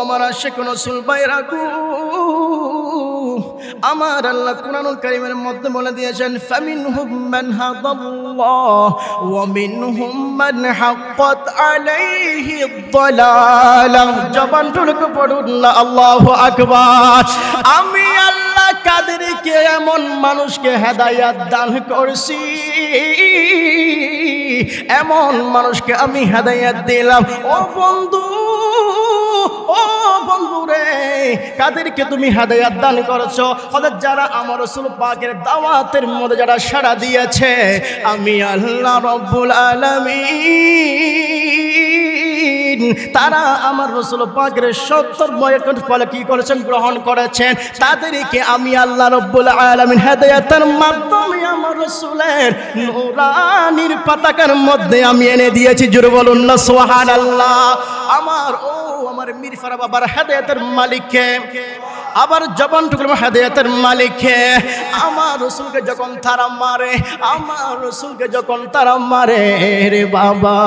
আমার আশিক রাসূল ভাইরা গো, আমার আল্লাহ কুরআনুল কারীমের মধ্যে বলে দিয়েছেন ফামিনহুম মান হাদাল্লাহ ওয়া মিনহুম মান হাক্কাত আলাইহি আদ-দালালাহ। জবান তুলে পড়ুন না আল্লাহু আকবার। আমি আল্লাহ কাদেরকে এমন মানুষকে হেদায়েত দান করছি, এমন মানুষকে আমি হেদায়েত দিলাম। ও বন্ধু, ও বন্ধু রে, কাদেরকে তুমি হেদায়েত দান করেছো? হযরত যারা আমার রাসূল পাকের দাওয়াতের মধ্যে যারা সাড়া দিয়েছে, আমি আল্লাহ রাব্বুল আলামিন তারা আমার রাসূল পাকের 70 বছর ফলে কি করেছেন? গ্রহণ করেছেন। তাদেরকে আমি আল্লাহ রাব্বুল আলামিন হেদায়েতের মাধ্যমে আমার রাসূলের নূরানির পতাকার মধ্যে আমি এনে দিয়েছি। জোরে বলুন না সুবহানাল্লাহ। আমার মিরফারা বাবার হেদায়েতের মালিককে, আবার জবান টুকরো হেদায়েতের মালিককে। আমার রাসূলকে যখন তারা মারে, আমার রাসূলকে যখন তারা মারে রে বাবা,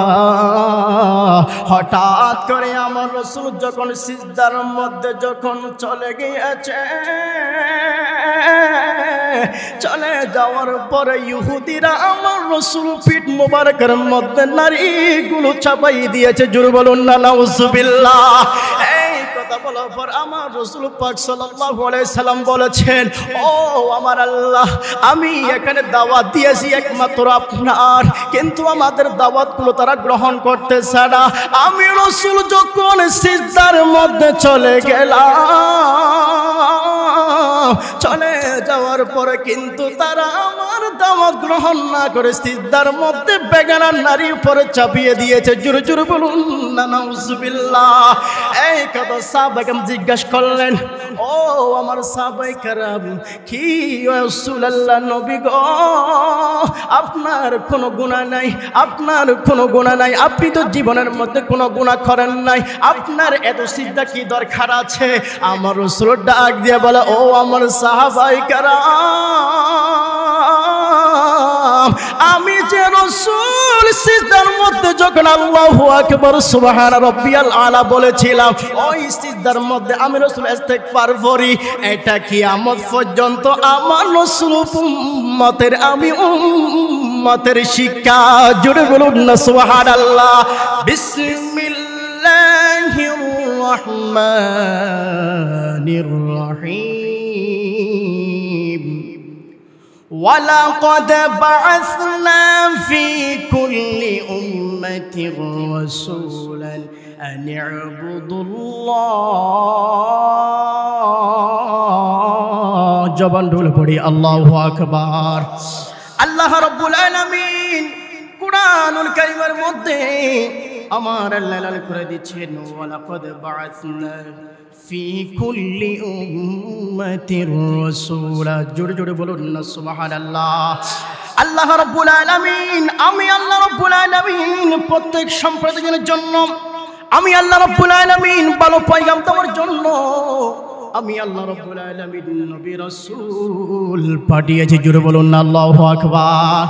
হঠাৎ করে আমার রাসূল যখন সিজদার মধ্যে যখন চলে গিয়েছে, চলে যাওয়ার পরে ইহুদিরা আমার রাসূল পিঠ মোবারকের মধ্যে নারীগুলো চাপাই দিয়েছে। জোরে বলুন না নাউজুবিল্লাহ। এই কথা বলার পর আমার রাসূল পাক সাল্লাল্লাহু আলাইহি সাল্লাম বলেছেন, ও আমার আল্লাহ, আমি এখানে দাওয়াত দিয়েছি একমাত্র আপনার, কিন্তু আমাদের দাওয়াতগুলো তারা গ্রহণ করতেছে না। আমি রাসূল যখন সিজদার মধ্যে চলে গেলাম, চলে যাওয়ার পরে কিন্তু তারা আমার দাওয়াত গ্রহণ না করে সিজদার মধ্যে বেগানা নারী উপরে চাপিয়ে দিয়েছে। জোরে জোরে বলুন না নাউজুবিল্লাহ। এই কথা সাহাবাগণ জিজ্ঞাসা করলেন, ও আমার সাহাবায়ে কেরাম, কি রাসূলুল্লাহ নবী গো, আপনার কোনো গুনাহ নাই, আপনার কোনো গুনাহ নাই, আপনি তো জীবনের মধ্যে কোনো গুনাহ করেন নাই, আপনার এত সিজদা কি দরকার আছে? আমার রাসূল ডাক দিয়ে বলে, ও আমার সাহাবায়ে কেরাম, আমি যে রাসূল সিজদার মধ্যে যখন আল্লাহু আকবার সুবহান রাব্বিয়াল আলা বলেছিলাম, ওই সিজদার মধ্যে আমি রাসূল ইস্তিগফার করি। এটা কিয়ামত পর্যন্ত আমার রাসূল উম্মতের, আমি উম্মতের শিক্ষা। জোরে বলুন না সুবহানাল্লাহ। বিসমিল্লাহির রহমানির রহিম। وَلَقَدْ بَعَثْنَا فِي كُلِّ أُمَّةٍ رَسُولًا أَنِ اعْبُدُوا اللَّهَ। জবান ঢুলে পড়ি আল্লাহু আকবার। আল্লাহ রাব্বুল আলামিন কুরআনুল কারীমের মধ্যে আমার আল্লাহ এলান করে দিচ্ছেন, ওয়ালাকাদ বাআসনা ফি কুল্লি উম্মাতির রাসূলা। জোরে জোরে বলুন না সুবহানাল্লাহ। আল্লাহ রাব্বুল আলামিন, আমি আল্লাহ রাব্বুল আলামিন প্রত্যেক সম্প্রদায়ের জন্য, আমি আল্লাহ রাব্বুল আলামিন ভালো পয়গাম দেওয়ার জন্য আমি আল্লাহ রাব্বুল আলামিন নবী রাসূল পাঠিয়েছি। জোরে বলুন না আল্লাহু আকবার।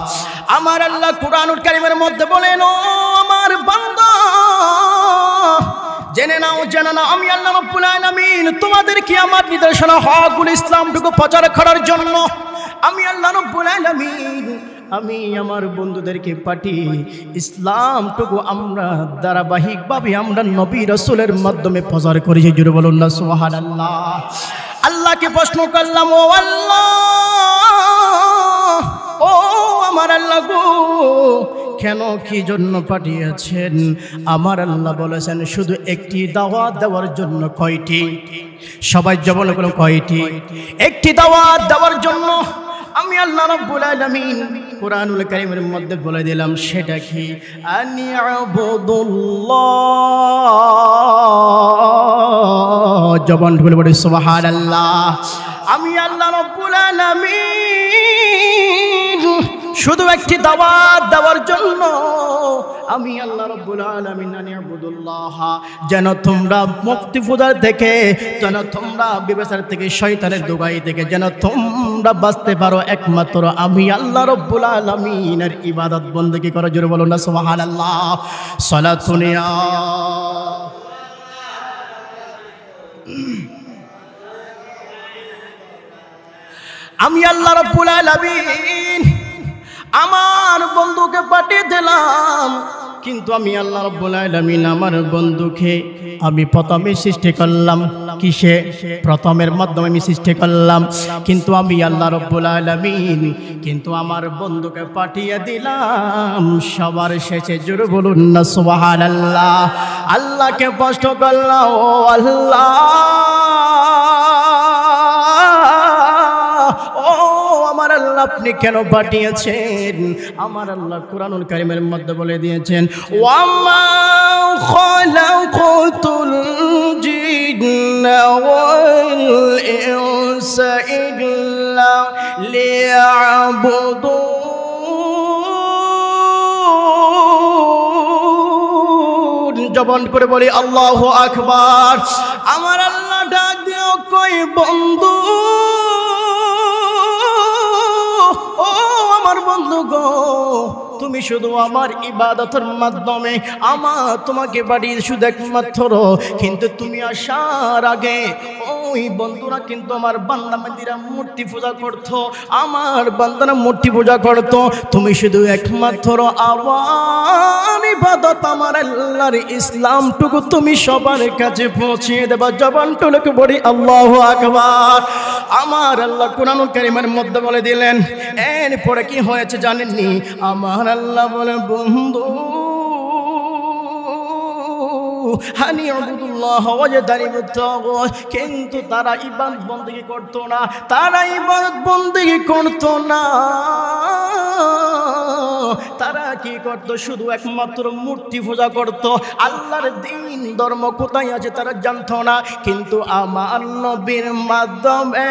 আমার আল্লাহ কুরআনুল কারীমের মধ্যে বলেন, ও আমার বান্দা, জেনে নাও জেনে নাও, আমি আল্লাহ রাব্বুল আলামিন তোমাদেরকে আমার নির্দেশনা হকগুল ইসলামটুকু প্রচার করার জন্য আমি আল্লাহ রাব্বুল আলামিন, আমি আমার বন্ধুদেরকে পাঠিয়ে ইসলামটুকু আমরা ধারাবাহিকভাবে আমরা নবী রাসূলের মাধ্যমে প্রচার করেছি। জোরে বলুন না সুবহানাল্লাহ। আল্লাহকে প্রশ্ন করলাম, ও আল্লাহ, ও আমার আল্লাহ গো, কেন কি জন্য পাঠিয়েছেন? আমার আল্লাহ বলেছেন শুধু একটি দাওয়াত দেওয়ার জন্য। কয়টি? সবাই জবান করে কয়টি? একটি দাওয়াত দেওয়ার জন্য আমি আল্লাহ রাব্বুল আলামিন কুরআনুল কারীমের মধ্যে বলে দিলাম। সেটা কি? আনি'বুদুল্লাহ। জবান খুলে বলি সুবহানাল্লাহ। আমি আল্লাহ রাব্বুল আলামিন শুধু একটি দাওয়াত দেওয়ার জন্য আমি আল্লাহ রাব্বুল আলামিন আনি'বুদুল্লাহ, যেন তোমরা মুক্তি পূজার থেকে, যেন তোমরা বিবেচার থেকে, শয়তানের দোগাই থেকে যেন তোমরা বাঁচতে পারো, একমাত্র আমি আল্লাহ রাব্বুল আলামিনের ইবাদত বন্দেগী করো। জোরে বলুন না সুবহানাল্লাহ। সালাতুন ইয়া আমি আল্লাহ রাব্বুল আলামিন আমার বন্ধুকে পাঠিয়ে দিলাম, কিন্তু আমি আল্লাহ রাব্বুল আলামিন আমার বন্ধুকে আমি প্রথমে সৃষ্টি করলাম কিসে? প্রথমের মাধ্যমে আমি সৃষ্টি করলাম, কিন্তু আমি আল্লাহ রাব্বুল আলামিন কিন্তু আমার বন্ধুকে পাঠিয়ে দিলাম সবার শেষে। জোরে বলুন না সুবহানাল্লাহ। আল্লাহকে প্রশ্ন করলাম, ও আল্লাহ, ও আমার আল্লাহ, আপনি কেন পাঠিয়েছেন? আমার আল্লাহ কুরআনুল কারীমের মধ্যে বলে দিয়েছেন, ওয়ামা খালাকাতুল জিন্না ওয়াল ইনসা ইল্লা লিয়াবুদুন। জবান করে বলি আল্লাহু আকবার। আমার আল্লাহ ডাক দিও, কই বন্ধু, ও আমার বন্ধু গো, তুমি শুধু আমার ইবাদতের মাধ্যমে তোমাকে পাঠিয়ে শুধু একমাত্র, কিন্তু তুমি আসার আগে ওই বন্ধুরা কিন্তু আমার বান্দা বান্দীরা মূর্তি পূজা করত, আমার বান্দারা মূর্তি পূজা করত। তুমি শুধু একমাত্র আমার ইবাদত, আমার আল্লাহর ইসলামটুকু তুমি সবার কাছে পৌঁছিয়ে দেবা। জবানটুকু বলি আল্লাহু আকবার। আমার আল্লাহ কুরআনুল কারীমের মধ্যে বলে দিলেন, এরপরে কি হয়েছে জানেননি? আমার আল্লাহ বলে, বন্ধু হানি আবুদুল্লাহ ওয়াজদানিবুত তাগুত, কিন্তু তারা ইবাদত বন্দেগী করতো না, তারা ইবাদত বন্দেগী করতো না। তারা কি করতো? শুধু একমাত্র মূর্তি পূজা করতো। আল্লাহর দ্বীন ধর্ম কোথায় আছে তারা জানতো না, কিন্তু আমার নবীর মাধ্যমে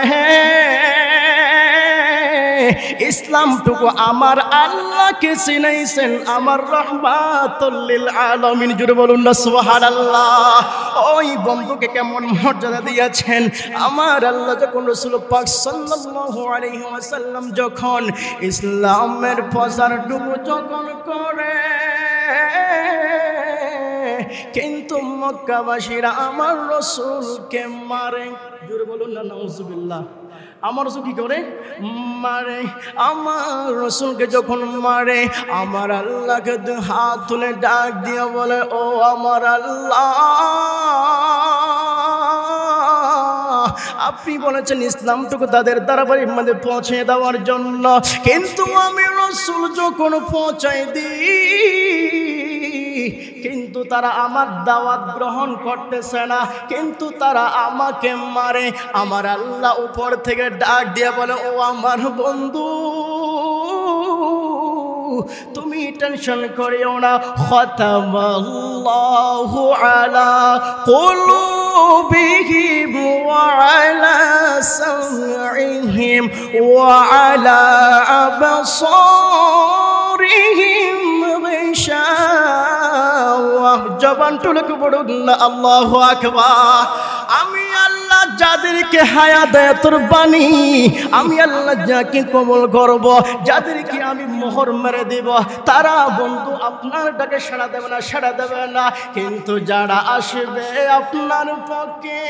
ইসলামটুকু আমার আল্লাহকে চিনাইছেন, আমার রাহমাতুল লিল আলামিন। জুড়ে বলুন না সুবহানাল্লাহ। ওই বন্ধুকে কেমন মর্যাদা দিয়েছেন আমার আল্লাহ। যখন রাসূল পাক সাল্লাল্লাহু আলাইহি ওয়াসাল্লাম যখন ইসলামের প্রচারটুকু যখন করে, কিন্তু মক্কাবাসীরা আমার রাসূলকে মারে। জুড়ে বলুন না নাউজুবিল্লাহ। আমার রাসূল কি করে? মারে। আমার রাসূলকে যখন মারে, আমার আল্লাহকে হাত তুলে ডাক দিয়ে বলে, ও আমার আল্লাহ, আপনি বলেছেন ইসলামটুকু তাদের দরবারের মধ্যে পৌঁছে দেওয়ার জন্য, কিন্তু আমি রাসূল যখন পৌঁছাই দিই, কিন্তু তারা আমার দাওয়াত গ্রহণ করতেছে না, কিন্তু তারা আমাকে মারে। আমার আল্লাহ উপর থেকে ডাক দিয়ে বলে, ও আমার বন্ধু, তুমি টেনশন করিও না। খাতামাল্লাহু আলা কুলুবিহিম ওয়া আলা সামঈহিম ওয়া আলা আবসারিহিম গিশাওয়া। জবানটুকু বলুন না আল্লাহু আকবার। আমি আল্লাহ যাদেরকে হায়াতের বাণী, আমি আল্লাহ যাকে কবুল করব, যাদেরকে আমি মোহর মেরে দেব, তারা বন্ধু আপনার ডাকে সাড়া দেবে না, সাড়া দেবে না। কিন্তু যারা আসবে আপনার পক্ষে,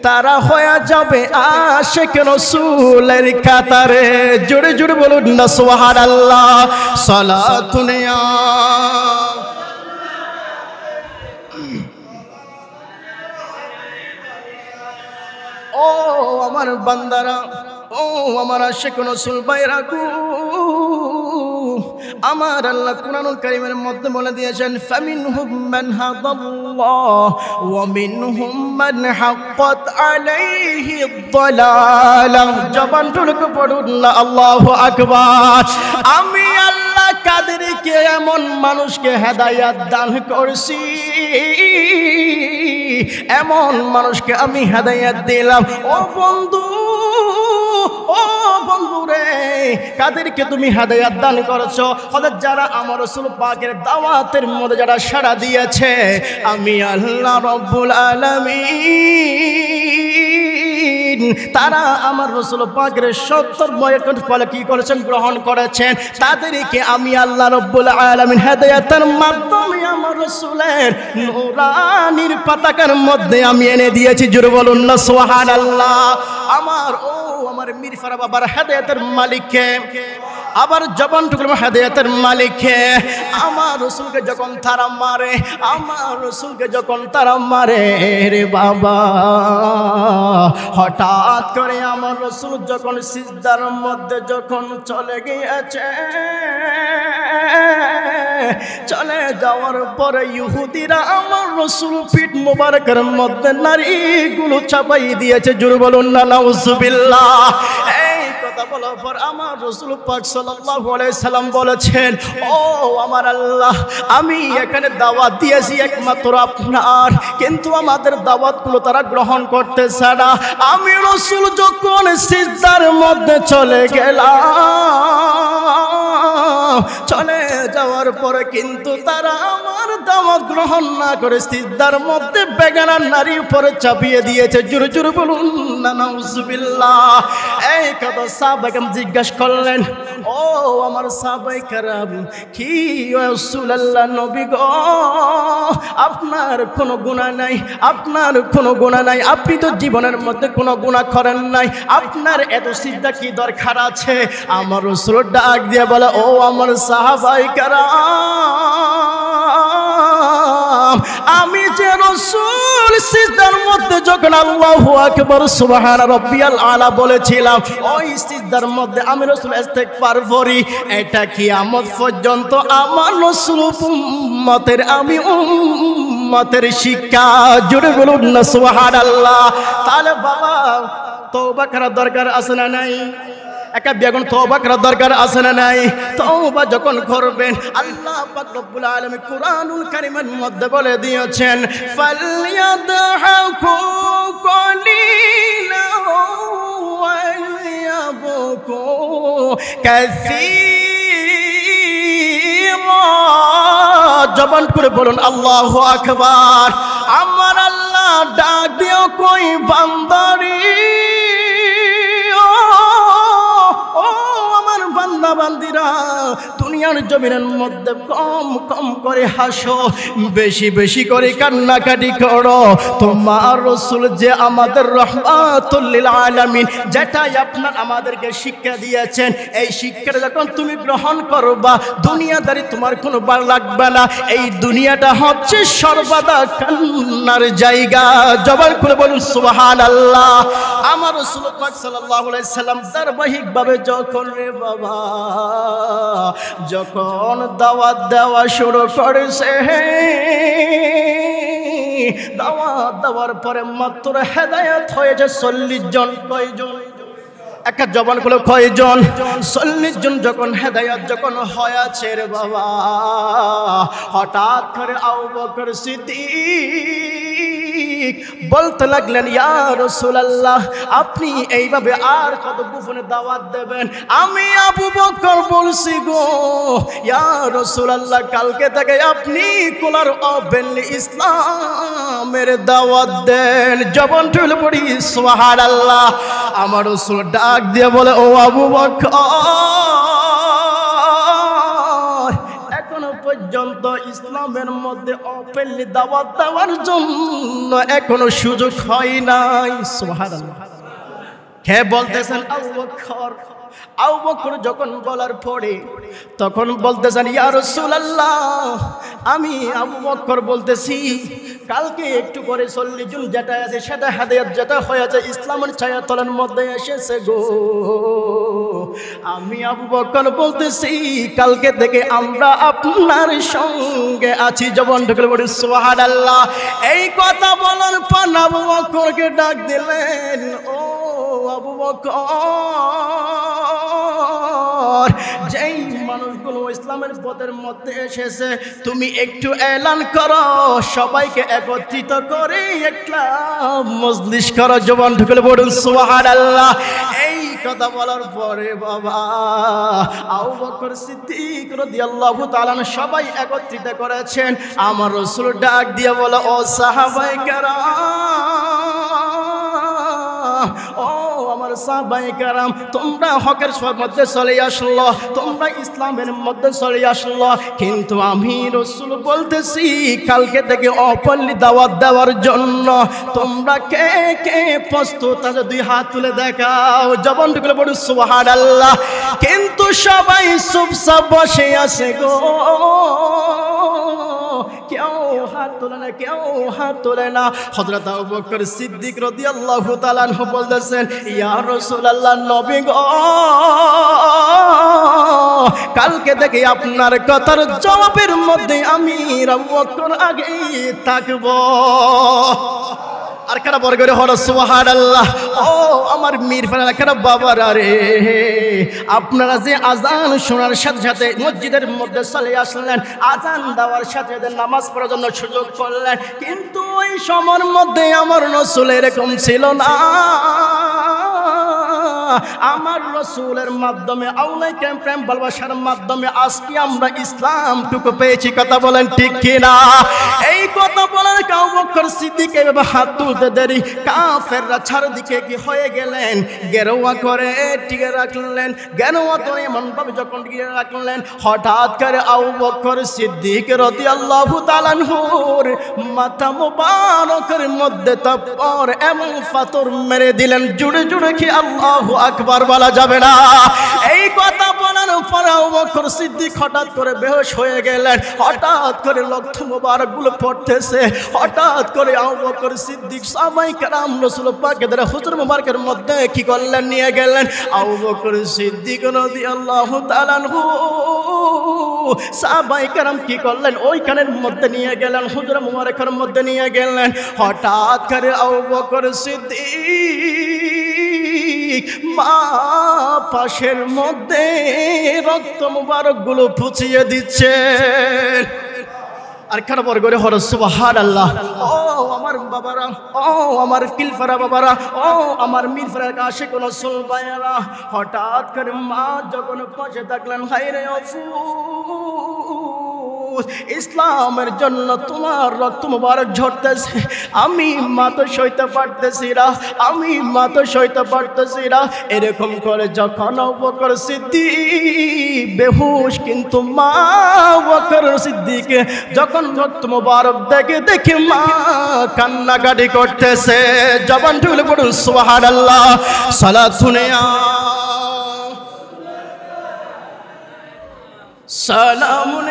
তারা হয়ে যাবে আশিক রাসূলের কাতারে। জোরে জোরে বলুন না সুবহানাল্লাহ। সালাতুন ইয়া ও আমার বান্দারা, ও আমার আশিক রাসূল ভাইরা গো, আমার আল্লাহ কুরআনুল কারীমের মধ্যে বলে দিয়েছেন, ফামিনহুম মান হাদাল্লাহ ওয়া মিনহুম মান হাক্কাত আলাইহি আদ-দালালাহ। জবানটুকু পড়ুন না আল্লাহু আকবার। আমি আল্লাহ কাদেরকে এমন মানুষকে হেদায়েত দান করছি, এমন মানুষকে আমি হেদায়েত দিলাম। ও বন্ধু, ও বন্ধু রে, কাদেরকে তুমি হেদায়েত দান করেছো? হযরত যারা আমার রাসূল পাকের দাওয়াতের মধ্যে যারা সাড়া দিয়েছে, আমি আল্লাহ রাব্বুল আলামিন আলামিন তারা আমার রাসূল পাকের 70 বছর ফলে কি করেছেন গ্রহণ করেছেন তাদেরকে আমি আল্লাহ রাব্বুল আলামিন হেদায়েতের মাধ্যমে আমার রাসূলের নূরানির পতাকার মধ্যে আমি এনে দিয়েছি জোরে বলুন না সুবহানাল্লাহ আমার মিরফারা বাবার হেদায়েতের মালিককে আবার জবানটুকু হেদায়েতের মালিককে আমার রাসূলকে যখন তারা মারে আমার রাসূলকে যখন তারা মারে রে বাবা হঠাৎ করে আমার রাসূল যখন সিজদার মধ্যে যখন চলে গিয়েছে চলে যাওয়ার পরে ইহুদিরা আমার রাসূল পিঠ মোবারকের মধ্যে নারীগুলো চাপাই দিয়েছে জোরে বলুন না নাউজুবিল্লাহ এই কথা বলার পর আমার রাসূল পাক সাল্লাল্লাহু আলাইহি সাল্লাম বলেছেন ও আমার আল্লাহ আমি এখানে দাওয়াত দিয়েছি একমাত্র আপনার কিন্তু আমাদের দাওয়াতগুলো তারা গ্রহণ করতেছে না আমি রাসূল যখন সিজদার মধ্যে চলে গেলাম চলে যাওয়ার পরে কিন্তু তারা আমার দাওয়াত গ্রহণ না করে সিজদার মধ্যে বেগানা নারী উপরে চাপিয়ে দিয়েছে জোরে জোরে বলুন না নাউজুবিল্লাহ এই কথা সাহাবাগণ জিজ্ঞাসা করলেন ও আমার সাহাবায়ে কেরাম কি রাসূলুল্লাহ নবী গো আপনার কোনো গুনাহ নাই আপনার কোনো গুনাহ নাই আপনি তো জীবনের মধ্যে কোনো গুনাহ করেন নাই আপনার এত সিজদা কি দরকার আছে আমার রাসূল ডাক দিয়ে বলে ও আমার সাহাবায়ে কেরাম আমি যে রাসূল সিজদার মধ্যে যখন আল্লাহু আকবার সুবহান রাব্বিয়াল আলা বলেছিলাম ওই সিজদার মধ্যে আমি রাসূল ইস্তিগফার করি এটা কিয়ামত পর্যন্ত আমার রাসূল উম্মতের আমি উম্মতের শিক্ষা জোরে বলুন না সুবহানাল্লাহ তাহলে বাবা তওবা করার দরকার আছে না নাই একা বেগুন তওবা করার দরকার আছে না নাই তওবা যখন করবেন আল্লাহ পাক রব্বুল আলামিন কুরআনুল কারীমের মধ্যে বলে দিয়েছেন ফালইয়াদহাকু কলিলা ওয়ালিয়াবকু কাসীরা জবান করে বলুন আল্লাহু আকবার আমার আল্লাহ ডাক দিও কই বান্দারি বান্দা বান্দিরা দুনিয়ার জমিনের মধ্যে কম কম করে হাসো বেশি বেশি করে কান্নাকাটি করো তোমার রাসূল যে আমাদের রাহমাতুল লিল আলামিন যেটাই আপনার আমাদেরকে শিক্ষা দিয়েছেন এই শিক্ষাটা যখন তুমি গ্রহণ করবা দুনিয়াদারি তোমার কোনো ভালো লাগবে না এই দুনিয়াটা হচ্ছে সর্বদা কান্নার জায়গা জবান খুলে বলুন সুবহানাল্লাহ আমার রাসূল পাক সাল্লাল্লাহু আলাইহি সাল্লাম ধারাবাহিকভাবে যখন রে বাবা যখন দাওয়াত দেওয়া শুরু করেছে দাওয়াত দেওয়ার পরে মাত্র হেদায়েত হয়েছে 40 জন কয়জন একটা জবান গুলো কয়জন 40 জন যখন হেদায়েত যখন হয়েছে রে বাবা হঠাৎ করে আবু বকর সিদ্দিক বলতে লাগলেন ইয়া রাসূলুল্লাহ আপনি এইভাবে আর কত গোপনে দাওয়াত দেবেন আমি আবু বকর বলছি গো ইয়া রাসূলুল্লাহ কালকে থেকে আপনি কোলার ওপেনলি ইসলামের দাওয়াত দেন জবান তুলে পড়ি সুবহানাল্লাহ আমার রাসূল ডাক দিয়ে বলে ও আবু বকর এখনো পর্যন্ত ইসলামের মধ্যে ওপেনলি দাওয়াত দেওয়ার জন্য এখনো সুযোগ হয় নাই সুবহানাল্লাহ কে বলতেছেন আবু বকর আবু বকর যখন বলার পরে তখন বলতেছেন ইয়া রাসূলুল্লাহ আমি আবু বকর বলতেছি কালকে একটু পরে 40 জন যেটা আছে সেটা হেদায়েত যেটা হয়েছে ইসলামের ছায়াতলের মধ্যে এসেছে গো আমি আবু বকর বলতেছি কালকে থেকে আমরা আপনার সঙ্গে আছি জবান ঢুকে বলি সুবহানাল্লাহ এই কথা বলার পর আবু বকরকে ডাক দিলেন ও আবু বকর যেই মানুষগুলো ইসলামের পথের মধ্যে এসেছে তুমি একটু এলান করো সবাইকে একত্রিত করে একটা মজলিস করো জবান ঢুকে বলুন সুবহানাল্লাহ এই কথা বলার পরে বাবা আবু বকর সিদ্দিক রাদিয়াল্লাহু তাআলা সবাই একত্রিত করেছেন আমার রাসূল ডাক দিয়ে বলে ও সাহাবায়ে কেরাম ও সাহাবায়ে কেরাম তোমরা হকের মধ্যে চলে আসলো, তোমরা ইসলামের মধ্যে চলে আসলো, কিন্তু আমি রাসূল বলতেছি কালকে থেকে অপল্লী দাওয়াত দেওয়ার জন্য তোমরা কে কে প্রস্তুত আছে? দুই হাত তুলে দেখাও, জবানটুকু বড় সুবহানাল্লাহ। কিন্তু সবাই চুপচাপ বসে আছে গো, কেউ হাত তোলে না, কেউ হাত তোলে না। হযরত আবু বকর সিদ্দিক রাদিয়াল্লাহু তাআলা আনহু বলতেছেন, ইয়া রাসূলুল্লাহ, নবী গো, কালকে থেকে আপনার কথার জবাবের মধ্যে আমি আবু বকর আগেই থাকবো। আর কারা বড় করে হলো সুবহানাল্লাহ। ও আমার মীর ফারালা কারা বাবারা রে, আপনারা যে আজান শোনার সাথে সাথে মসজিদের মধ্যে চলে আসলেন, আজান দেওয়ার সাথে সাথে নামাজ পড়ার জন্য সুযোগ করলেন, কিন্তু ওই সময়ের মধ্যে আমার রাসূল এরকম ছিল না। আমার রাসূলের মাধ্যমে আউলাইকে প্রেম ভালোবাসার মাধ্যমে আজকে আমরা ইসলামটুকু পেয়েছি। কথা বলেন ঠিক কিনা? এই কথা বলার আবু বকর সিদ্দিক এভাবে হাত তুলতে দেরি কাফেররা চারদিকে কি হয়ে গেলেন, গেরুয়া করে টিকে রাখলেন। গেরুয়া করে এমনভাবে যখন টিকে রাখলেন, হঠাৎ করে আবু বকর সিদ্দিক রাদিয়াল্লাহু তাআলা আনহুর মাথা মুবারকের মধ্যে তারপর এমন পাথর মেরে দিলেন, জুড়ে জুড়ে কি আল্লাহু আকবার বলা যাবে না। এই কথা বলার পর আবু বকর সিদ্দিক হঠাৎ করে বেহুশ হয়ে গেলেন। হঠাৎ করে লক্ষ্য মুবারক গুলো পড়তেছে, হঠাৎ করে আবু বকর সিদ্দিক সাহাবায়ে কেরাম রাসূল পাকের হুজুর মুবারকের মধ্যে কি করলেন, নিয়ে গেলেন। আবু বকর সিদ্দিক রাদিয়াল্লাহু তাআলা আনহু সাহাবায়ে কেরাম কি করলেন, ওইখানের মধ্যে নিয়ে গেলেন, হুজুর মুবারকের মধ্যে নিয়ে গেলেন। হঠাৎ করে আবু বকর সিদ্দিক মা পাশের মধ্যে রক্ত মুবারক গুলো পুছিয়ে দিচ্ছে। আর কারা বড় করে হলো সুবহানাল্লাহ। ও আমার বাবারা, ও আমার কিলফারা বাবারা, ও আমার মিরফারা আশিক রাসূল ভাইরা, হঠাৎ করে মা যখন পাশে থাকলেন, হায়রে আফসোস, ইসলামের জন্য তোমার রক্ত মুবারক ঝরতেছে, আমি মা তো সইতে পারতেছি না, আমি মা তো সইতে পারতেছি না। এরকম করে যখন আবু বকর সিদ্দিক বেহুশ, কিন্তু মা আবু বকর সিদ্দিক যখন রক্ত মুবারক দেখে দেখে মা কান্নাকাটি করতেছে। জবান তুলে পড়ুন সুবহানাল্লাহ। সালাতুন ইয়া সালামুন